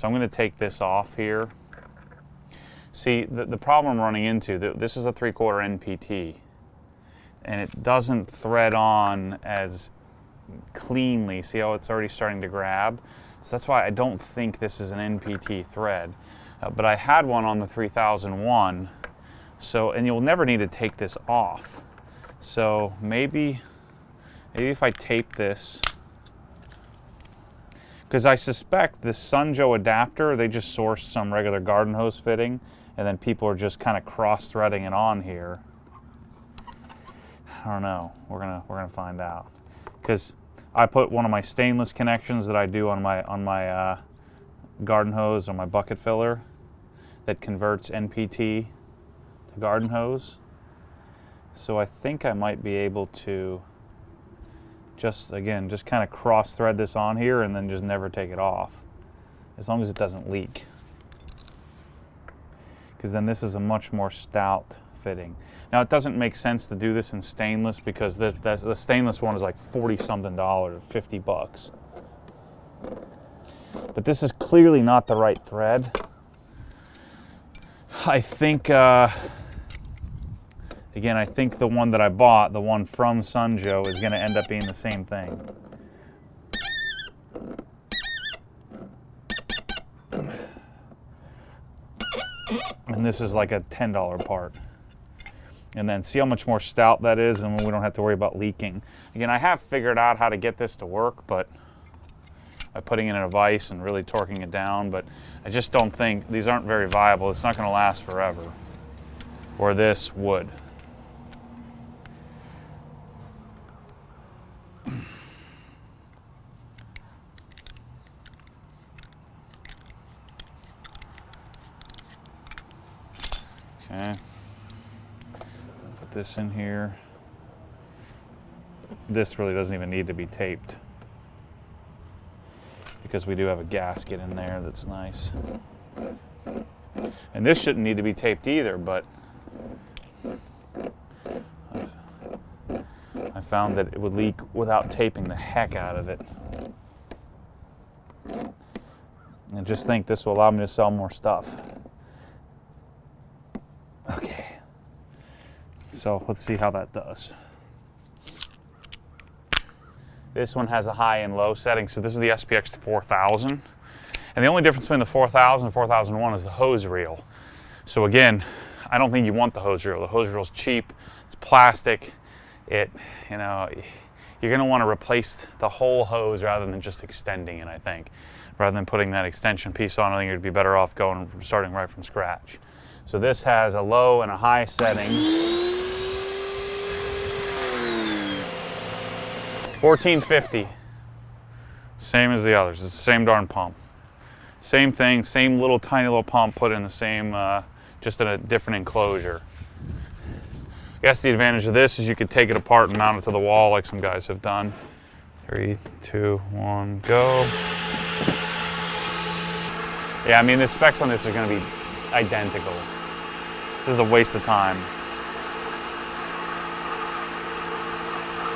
So I'm going to take this off here. See, the problem I'm running into, this is a 3/4 NPT, and it doesn't thread on as cleanly. See how it's already starting to grab? So that's why I don't think this is an NPT thread. But I had one on the 3001, so, and you'll never need to take this off. So maybe if I tape this, because I suspect the Sunjoe adapter, they just sourced some regular garden hose fitting, and then people are just kind of cross-threading it on here. I don't know. We're gonna find out. Because I put one of my stainless connections that I do on my garden hose or my bucket filler that converts NPT to garden hose. So I think I might be able to just kind of cross-thread this on here and then just never take it off, as long as it doesn't leak. Because then this is a much more stout fitting. Now it doesn't make sense to do this in stainless because the stainless one is like $40-something, $50. But this is clearly not the right thread. I think, again, I think the one that I bought, the one from Sunjoe, is going to end up being the same thing. And this is like a $10 part. And then see how much more stout that is, and we don't have to worry about leaking. Again, I have figured out how to get this to work, but by putting it in a vise and really torquing it down, but I just don't think, these aren't very viable. It's not going to last forever, or this would. Okay. Put this in here. This really doesn't even need to be taped, because we do have a gasket in there that's nice. And this shouldn't need to be taped either, but I found that it would leak without taping the heck out of it. And I just think this will allow me to sell more stuff. Okay. So let's see how that does. This one has a high and low setting. So this is the SPX 4000. And the only difference between the 4000 and 4001 is the hose reel. So again, I don't think you want the hose reel. The hose reel is cheap. It's plastic. You're going to want to replace the whole hose rather than just extending it, I think. Rather than putting that extension piece on, I think you'd be better off starting right from scratch. So this has a low and a high setting. 1450. Same as the others. It's the same darn pump. Same thing, same little tiny little pump put in the same, just in a different enclosure. I guess the advantage of this is you could take it apart and mount it to the wall like some guys have done. 3, 2, 1, go. Yeah, I mean the specs on this are going to be identical. This is a waste of time.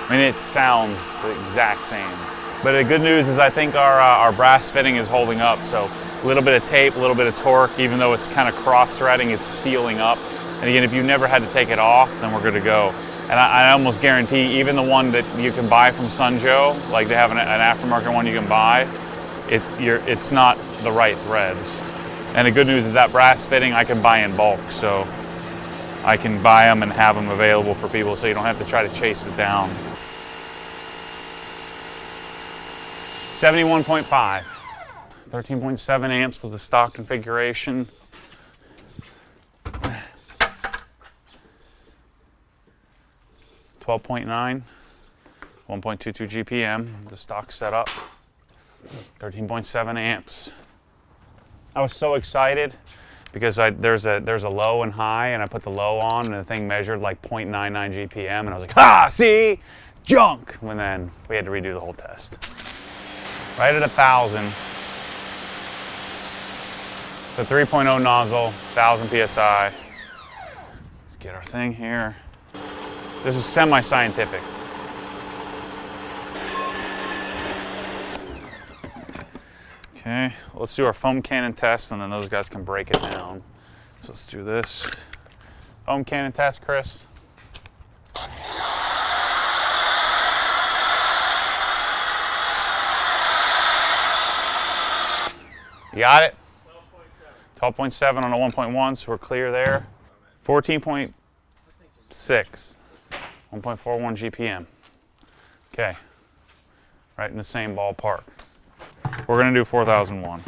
I mean, it sounds the exact same. But the good news is I think our brass fitting is holding up. So a little bit of tape, a little bit of torque, even though it's kind of cross-threading, it's sealing up. And again, if you never had to take it off, then we're good to go. And I almost guarantee even the one that you can buy from Sunjoe, like they have an aftermarket one you can buy, it's not the right threads. And the good news is that brass fitting I can buy in bulk. So I can buy them and have them available for people so you don't have to try to chase it down. 71.5, 13.7 amps with the stock configuration. 12.9, 1.22 GPM, the stock setup. 13.7 amps. I was so excited because there's a low and high, and I put the low on, and the thing measured like 0.99 GPM, and I was like, ah, see, it's junk. And then we had to redo the whole test. Right at 1,000. The 3.0 nozzle, 1,000 PSI. Let's get our thing here. This is semi-scientific. Okay, let's do our foam cannon test, and then those guys can break it down. So let's do this. Foam cannon test, Chris. You got it? 12.7 on a 1.1, so we're clear there. 14.6, 1.41 GPM. Okay, right in the same ballpark. We're gonna do 4001.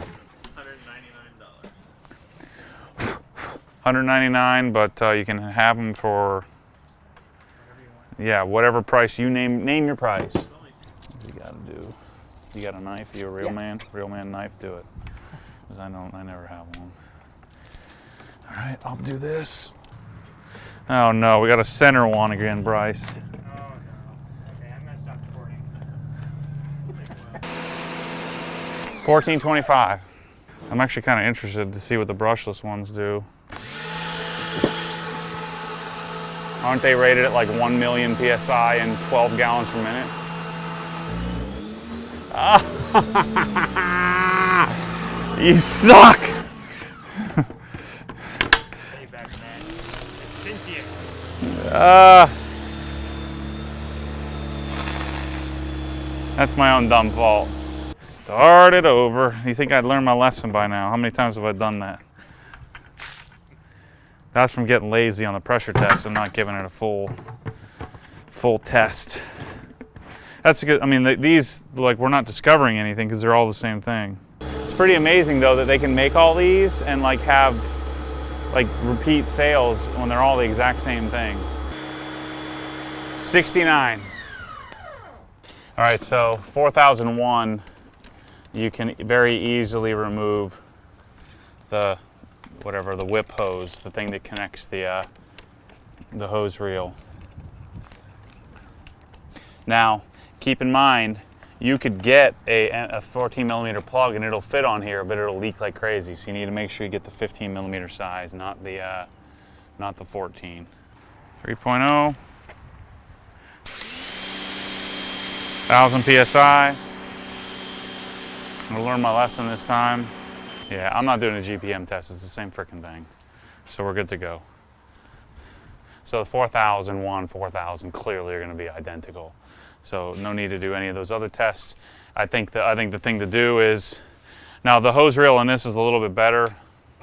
$199, but you can have them for, yeah, whatever price you name your price. What you gotta do? You got a knife? You a real man? Real man knife? Do it. Because I never have one. All right, I'll do this. Oh no, we got a center one again, Bryce. Oh no. Okay, I messed up recording. 1425. I'm actually kind of interested to see what the brushless ones do. Aren't they rated at like 1 million PSI and 12 gallons per minute? You suck! Payback, man. It's sentient. That's my own dumb fault. Start it over. You think I'd learn my lesson by now? How many times have I done that? That's from getting lazy on the pressure test and not giving it a full test. That's because, I mean, these, like, we're not discovering anything because they're all the same thing. It's pretty amazing though that they can make all these and like have like repeat sales when they're all the exact same thing. 69. All right, so 4001, you can very easily remove the the whip hose, the thing that connects the hose reel. Now, keep in mind, you could get a 14 millimeter plug and it'll fit on here, but it'll leak like crazy. So you need to make sure you get the 15 millimeter size, not the 14. 3.0. 1000 PSI. I'm gonna learn my lesson this time. Yeah, I'm not doing a GPM test. It's the same freaking thing. So we're good to go. So the 4001, 4000 clearly are gonna be identical. So no need to do any of those other tests. I think the thing to do is, now the hose reel on this is a little bit better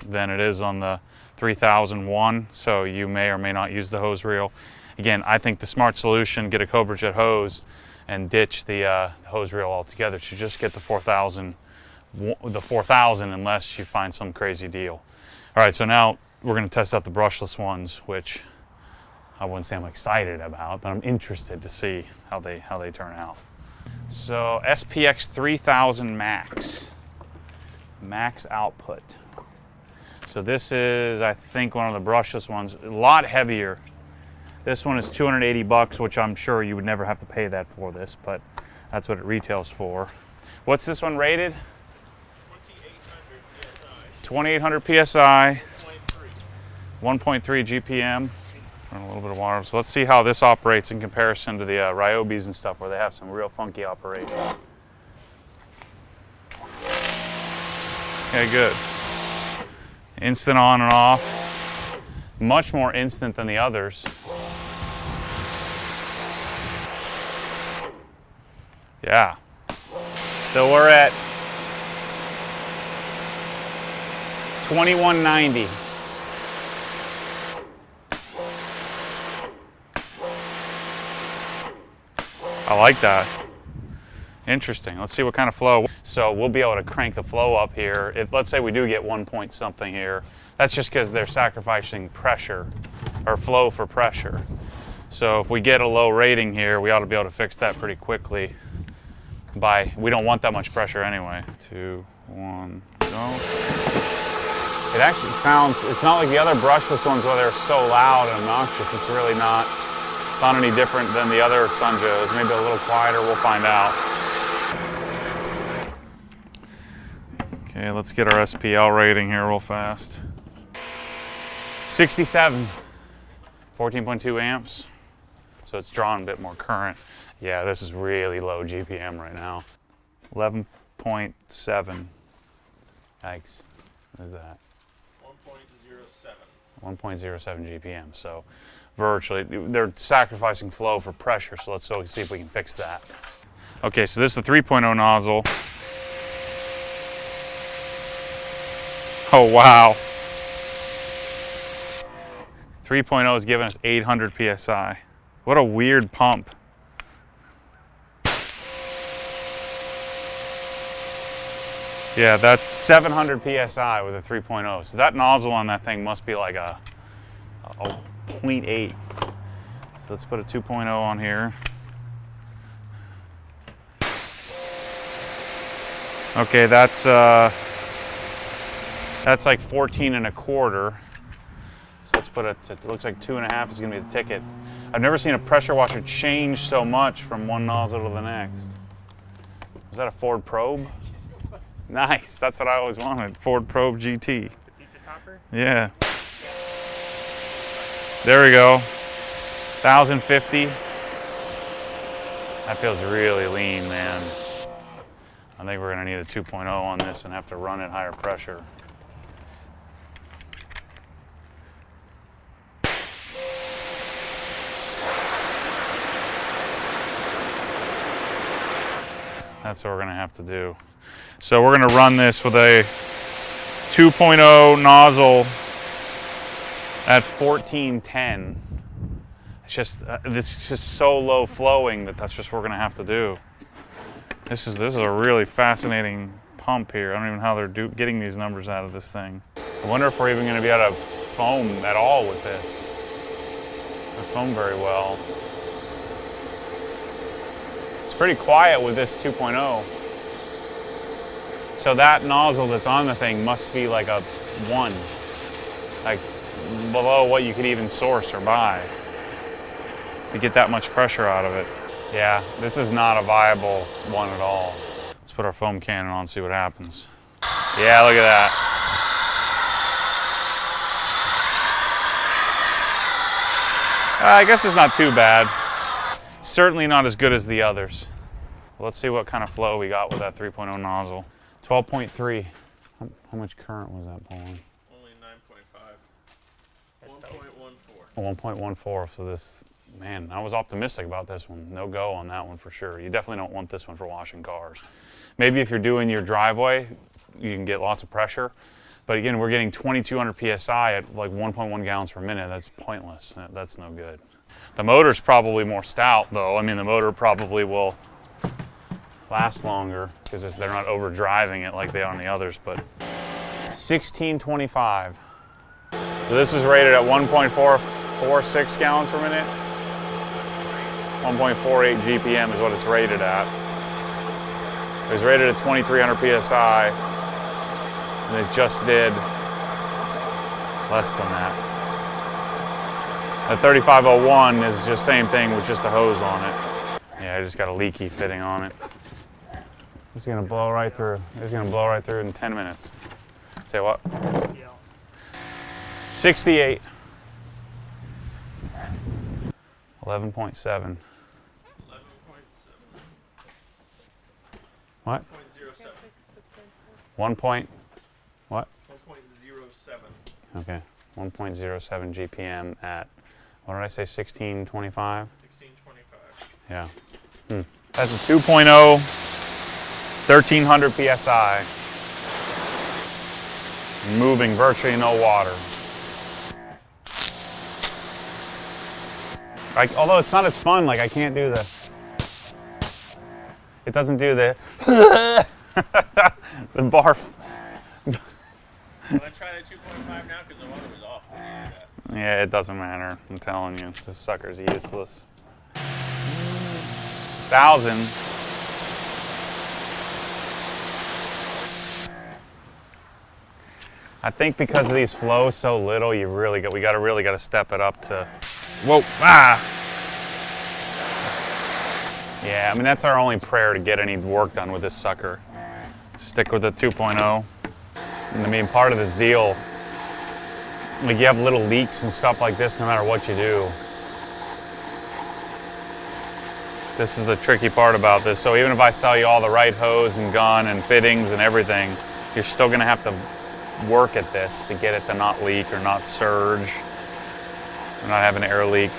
than it is on the 3001. So you may or may not use the hose reel. Again, I think the smart solution, get a Cobra Jet hose and ditch the hose reel altogether to just get the 4000 unless you find some crazy deal. All right, so now we're gonna test out the brushless ones, which I wouldn't say I'm excited about, but I'm interested to see how they turn out. So SPX 3000 Max output. So this is, I think, one of the brushless ones, a lot heavier. This one is 280 bucks, which I'm sure you would never have to pay that for this, but that's what it retails for. What's this one rated? 2800 PSI, 1.3 GPM, and a little bit of water. So let's see how this operates in comparison to the Ryobis and stuff, where they have some real funky operation. Okay, good. Instant on and off. Much more instant than the others. Yeah. So we're at 2190. I like that. Interesting. Let's see what kind of flow. So we'll be able to crank the flow up here. If, let's say we do get 1 point something here, that's just because they're sacrificing pressure or flow for pressure. So if we get a low rating here, we ought to be able to fix that pretty quickly. We don't want that much pressure anyway. 2, 1, go. It actually sounds, it's not like the other brushless ones where they're so loud and obnoxious. It's really not. It's not any different than the other Sunjoes. Maybe a little quieter, we'll find out. Okay, let's get our SPL rating here real fast. 67, 14.2 amps. So it's drawing a bit more current. Yeah, this is really low GPM right now. 11.7. Yikes. What is that? 1.07. 1.07 GPM. So virtually, they're sacrificing flow for pressure. So let's see if we can fix that. Okay, so this is the 3.0 nozzle. Oh, wow. 3.0 is giving us 800 PSI. What a weird pump. Yeah, that's 700 PSI with a 3.0. So that nozzle on that thing must be like a 0.8. So let's put a 2.0 on here. Okay, that's like 14 and a quarter. So let's put it looks like 2.5 is gonna be the ticket. I've never seen a pressure washer change so much from one nozzle to the next. Was that a Ford Probe? Nice, that's what I always wanted, Ford Probe GT. The pizza topper? Yeah. There we go, 1,050. That feels really lean, man. I think we're gonna need a 2.0 on this and have to run at higher pressure. That's what we're gonna have to do. So we're gonna run this with a 2.0 nozzle at 1410. It's just, this is just so low flowing that's just what we're gonna have to do. This is a really fascinating pump here. I don't even know how they're getting these numbers out of this thing. I wonder if we're even gonna be able to foam at all with this. They foam very well. It's pretty quiet with this 2.0. So that nozzle that's on the thing must be like a 1, like below what you could even source or buy to get that much pressure out of it. Yeah, this is not a viable one at all. Let's put our foam cannon on and see what happens. Yeah, look at that. I guess it's not too bad. Certainly not as good as the others. Let's see what kind of flow we got with that 3.0 nozzle. 12.3. How much current was that pulling? Only 9.5. 1.14. 1.14. So this, man, I was optimistic about this one. No go on that one for sure. You definitely don't want this one for washing cars. Maybe if you're doing your driveway, you can get lots of pressure. But again, we're getting 2,200 PSI at like 1.1 gallons per minute. That's pointless. That's no good. The motor's probably more stout though. I mean, the motor probably will last longer because they're not over driving it like they are on the others, but 1625. So this is rated at 1.446 gallons per minute. 1.48 GPM is what it's rated at. It was rated at 2,300 PSI, and it just did less than that. The 3501 is just same thing with just a hose on it. Yeah, I just got a leaky fitting on it. It's gonna blow right through. It's gonna blow right through in 10 minutes. Say what? 68. 11.7. What? 1.07. 1 point. What? 1.07. Okay. 1.07 GPM at, what did I say? 1625. 1625. Yeah. That's a 2.0. 1,300 PSI. Moving virtually no water. Like, although it's not as fun, like I can't do the, it doesn't do the, the barf. Want to try the 2.5 now because the water was off when you did that. Yeah, it doesn't matter. I'm telling you, this sucker's useless. 1,000. I think because of these flows so little, we really got to step it up to. Whoa! Ah! Yeah, I mean that's our only prayer to get any work done with this sucker. Stick with the 2.0. And I mean, part of this deal, like you have little leaks and stuff like this, no matter what you do. This is the tricky part about this. So even if I sell you all the right hose and gun and fittings and everything, you're still gonna have to work at this to get it to not leak or not surge, or not have an air leak.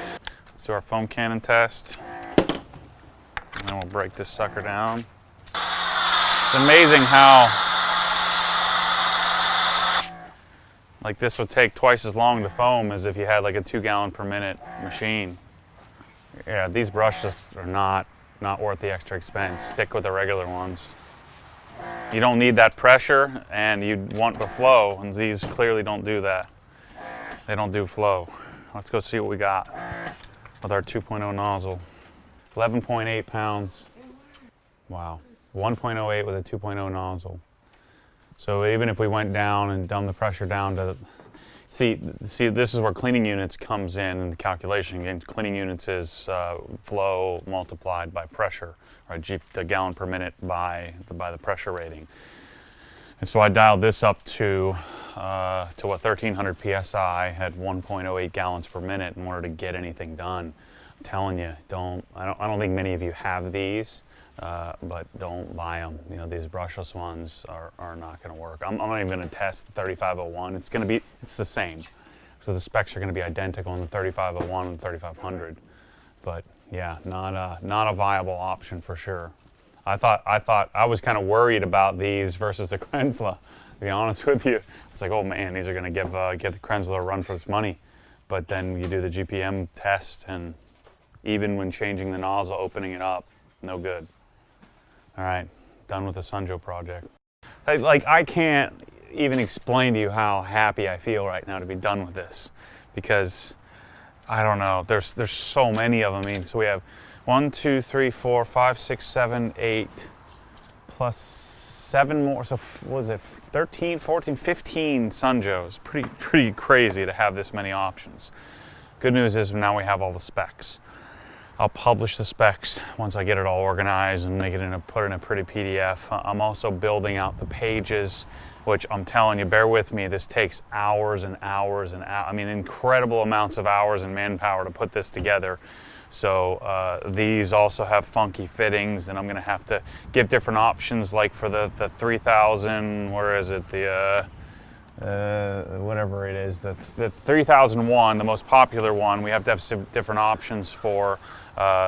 Let's do our foam cannon test. And then we'll break this sucker down. It's amazing how, like, this would take twice as long to foam as if you had like a 2 gallon per minute machine. Yeah, these brushes are not worth the extra expense. Stick with the regular ones. You don't need that pressure and you want the flow, and these clearly don't do that. They don't do flow. Let's go see what we got with our 2.0 nozzle. 11.8 pounds. Wow. 1.08 with a 2.0 nozzle. So even if we went down and dumbed the pressure down to, see, this is where cleaning units comes in the calculation. Again, cleaning units is flow multiplied by pressure, right? The gallon per minute by the pressure rating. And so I dialed this up to a 1300 psi at 1.08 gallons per minute in order to get anything done. I'm telling you, I don't think many of you have these, but don't buy them. You know, these brushless ones are not going to work. I'm not even going to test the 3501. It's the same. So the specs are going to be identical in the 3501 and the 3500. But yeah, not a viable option for sure. I was kind of worried about these versus the Krenzler, to be honest with you. It's like, oh man, these are going to give the Krenzler a run for its money. But then you do the GPM test, and even when changing the nozzle, opening it up, no good. All right, done with the Sunjoe project. Like, I can't even explain to you how happy I feel right now to be done with this, because I don't know, there's so many of them. I mean, so we have 1, 2, 3, 4, 5, 6, 7, 8, plus 7 more, so what was it, 13, 14, 15 Sunjoes. Pretty crazy to have this many options. Good news is now we have all the specs. I'll publish the specs once I get it all organized and put it in a pretty PDF. I'm also building out the pages, which I'm telling you, bear with me, this takes hours and hours and hours. I mean, incredible amounts of hours and manpower to put this together. So these also have funky fittings, and I'm gonna have to give different options, like for the 3000, where is it, whatever it is, the 3001, the most popular one, we have to have some different options for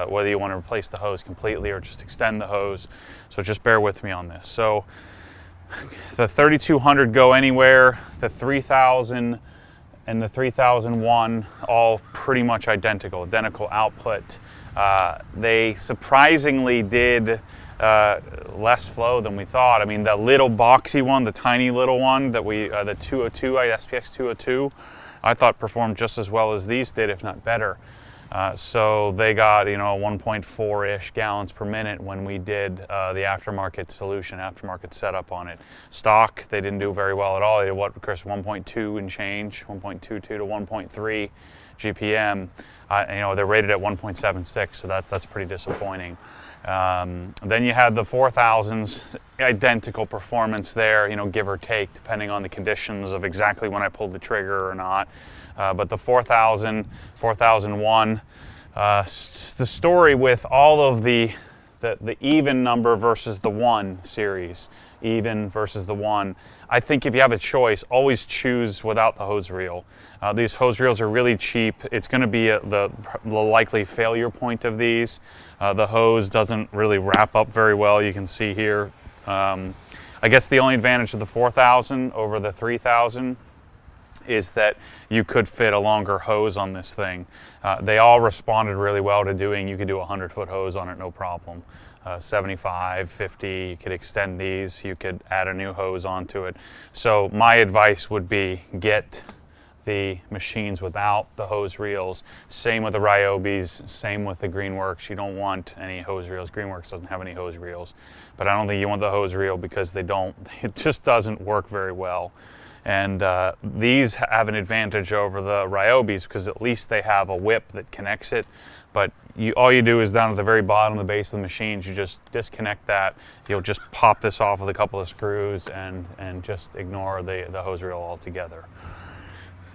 whether you want to replace the hose completely or just extend the hose. So just bear with me on this. So the 3200 go anywhere, the 3000 and the 3001 all pretty much identical output. They surprisingly did less flow than we thought. I mean, the little boxy one, the tiny little one that the 202, SPX 202, I thought performed just as well as these did, if not better. So they got, 1.4-ish gallons per minute when we did the aftermarket setup on it. Stock, they didn't do very well at all. They did what, Chris, 1.2 and change, 1.22 to 1.3 GPM. They're rated at 1.76, so that's pretty disappointing. Then you had the 4000s, identical performance there, give or take, depending on the conditions of exactly when I pulled the trigger or not. But the 4000, 4001, the story with all of the even number versus the 1 series, even versus the 1, I think if you have a choice, always choose without the hose reel. These hose reels are really cheap. It's going to be the likely failure point of these. The hose doesn't really wrap up very well, you can see here. I guess the only advantage of the 4000 over the 3000 is that you could fit a longer hose on this thing. They all responded really well to you could do a 100-foot hose on it, no problem. 75, 50, you could extend these, you could add a new hose onto it. So my advice would be get the machines without the hose reels. Same with the Ryobis, same with the Greenworks. You don't want any hose reels. Greenworks doesn't have any hose reels, but I don't think you want the hose reel because it just doesn't work very well. And these have an advantage over the Ryobis because at least they have a whip that connects it. But all you do is down at the very bottom, the base of the machines, you just disconnect that. You'll just pop this off with a couple of screws and just ignore the hose reel altogether.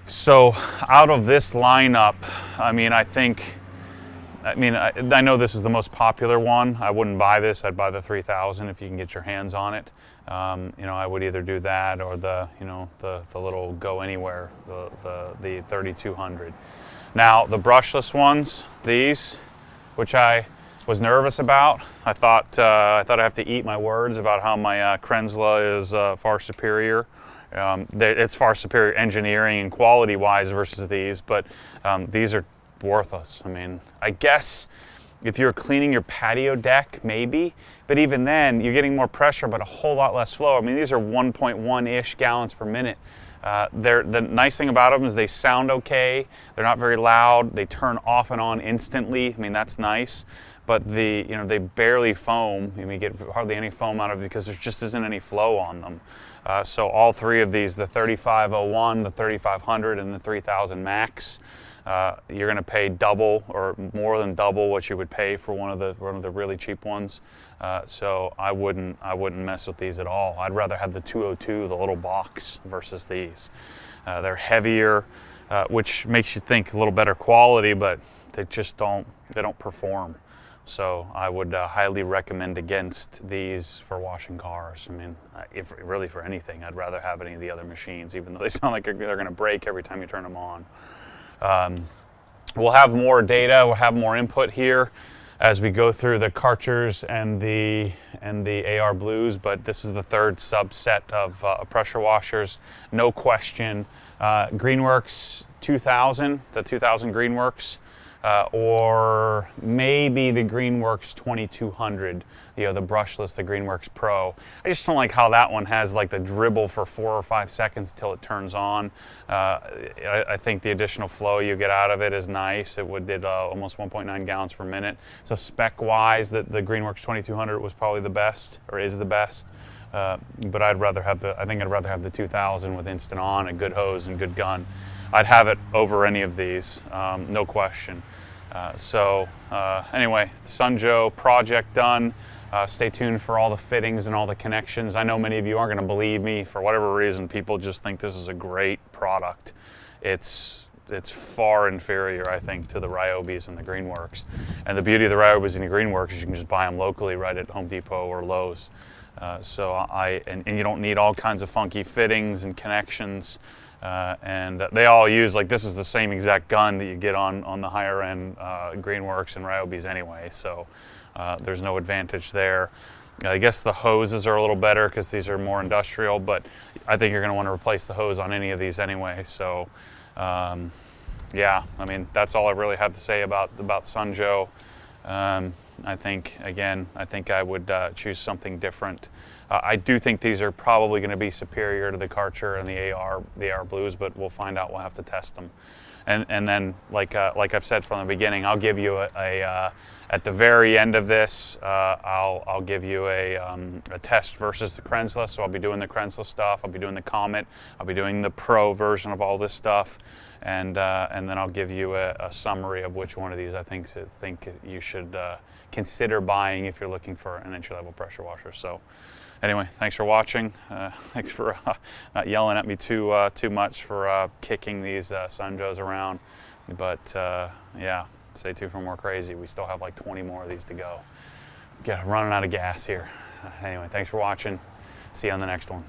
So out of this lineup, I mean, I think I mean, I know this is the most popular one. I wouldn't buy this. I'd buy the 3000 if you can get your hands on it. You know, I would either do that or the, you know, the little go anywhere, the 3200. Now the brushless ones, these, which I was nervous about. I thought I'd have to eat my words about how my Krenzla is far superior. It's far superior engineering and quality-wise versus these, but these are worthless. I mean, I guess if you're cleaning your patio deck, maybe, but even then, you're getting more pressure, but a whole lot less flow. I mean, these are 1.1-ish gallons per minute. The nice thing about them is they sound okay. They're not very loud. They turn off and on instantly. I mean, that's nice. But they barely foam. I mean, you get hardly any foam out of it because there just isn't any flow on them. So all three of these, the 3501, the 3500, and the 3000 Max, you're going to pay double or more than double what you would pay for one of the really cheap ones. So I wouldn't mess with these at all. I'd rather have the 202, the little box, versus these. They're heavier, which makes you think a little better quality, but they just don't perform. So I would highly recommend against these for washing cars. I mean, if really for anything, I'd rather have any of the other machines, even though they sound like they're going to break every time you turn them on. We'll have more data, we'll have more input here as we go through the Karchers and the AR Blues, but this is the third subset of pressure washers, no question. Greenworks 2000, the 2000 Greenworks, or maybe the Greenworks 2200, the brushless, the Greenworks Pro. I just don't like how that one has like the dribble for 4 or 5 seconds till it turns on. I think the additional flow you get out of it is nice. It did almost 1.9 gallons per minute. So spec-wise, the Greenworks 2200 was probably the best, or is the best. But I think I'd rather have the 2000 with instant on, a good hose and good gun. I'd have it over any of these, no question. Anyway, Sunjoe project done. Stay tuned for all the fittings and all the connections. I know many of you aren't going to believe me. For whatever reason, people just think this is a great product. It's far inferior, I think, to the Ryobis and the Greenworks. And the beauty of the Ryobis and the Greenworks is you can just buy them locally right at Home Depot or Lowe's. And you don't need all kinds of funky fittings and connections. And they all use, like, this is the same exact gun that you get on the higher end Greenworks and Ryobis anyway, so there's no advantage there. I guess the hoses are a little better because these are more industrial, but I think you're going to want to replace the hose on any of these anyway. So yeah, I mean, that's all I really have to say about Sunjoe. I think I would choose something different. I do think these are probably going to be superior to the Karcher and the AR Blues, but we'll find out. We'll have to test them. And then, like I've said from the beginning, I'll give you at the very end of this, I'll give you a test versus the Krenzla. So I'll be doing the Krenzla stuff. I'll be doing the Comet. I'll be doing the Pro version of all this stuff. And then I'll give you a summary of which one of these I think you should consider buying if you're looking for an entry-level pressure washer. So anyway, thanks for watching. Thanks for not yelling at me too much for kicking these Sunjoes around. But yeah, stay tuned for more crazy. We still have like 20 more of these to go. Running out of gas here. Anyway, thanks for watching. See you on the next one.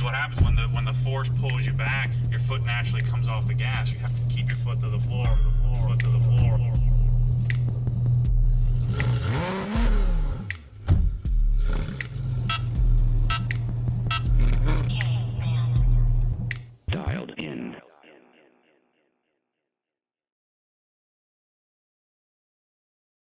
What happens when the force pulls you back, your foot naturally comes off the gas. You have to keep your foot to the floor.